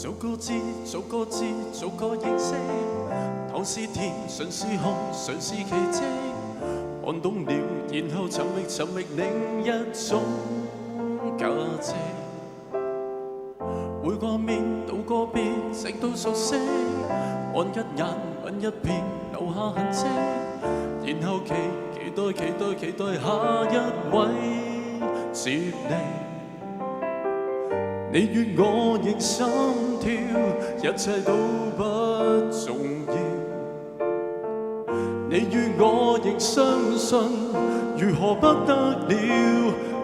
做個字，做個字，做個認識。糖是甜，唇是紅，誰是奇蹟？看懂了，然後尋覓另一種價值。會過面，道過別，直到熟悉。看一眼，吻一遍，留下痕跡。然後期待下一位接力。你與我仍心跳，一切都不重要。你與我仍相信，如何不得了？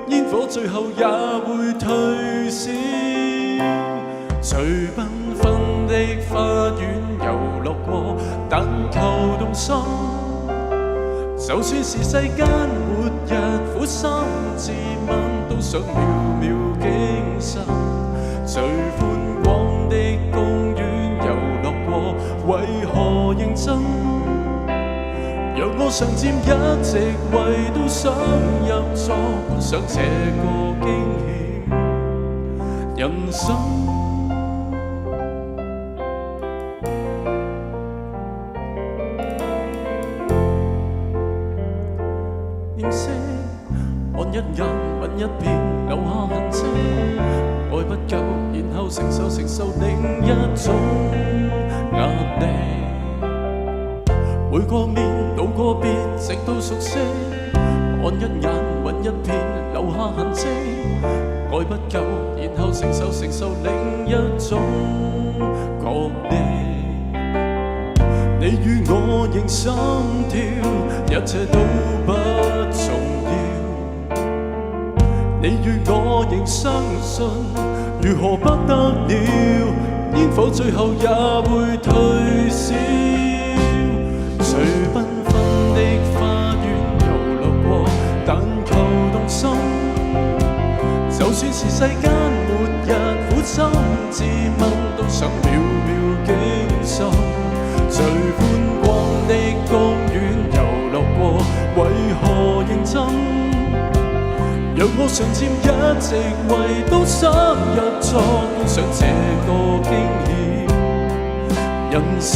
煙火最後也會退燒。最繽紛的花園遊樂過，但求動心。就算是世間末日，苦心自問都想秒秒驚心。最寬廣的公園遊樂過，為何認真？讓我常佔一席位，都想入座，觀賞這個驚險人生。認識，看一眼，吻一遍，留下痕跡。愛不夠，然後承受另一種壓力。會過面，道過別，直到熟悉。看一眼，吻一遍，留下痕跡。愛不夠，然後承受另一種角力。你與我仍心跳，一切都不重要。你與我仍相信，如何不得了？煙火最後也會退燒。最繽紛的花園遊樂過，但求動心。就算是世間末日，苦心自問都想秒秒驚心。最寬廣的公園遊樂過，為何認真？讓我常佔一席位，都想入座，觀賞這個驚險人生。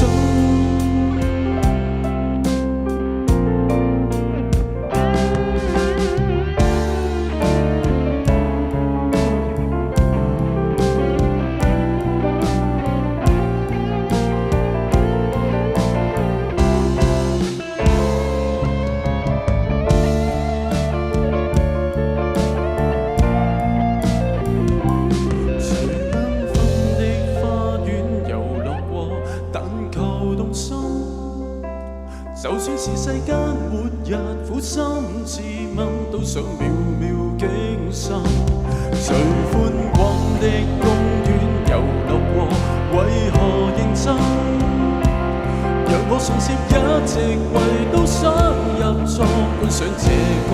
就算是世間末日，苦心自問都想秒秒驚心。最寬廣的公園遊樂過，為何認真？讓我常佔一席位，都想入座，觀賞這個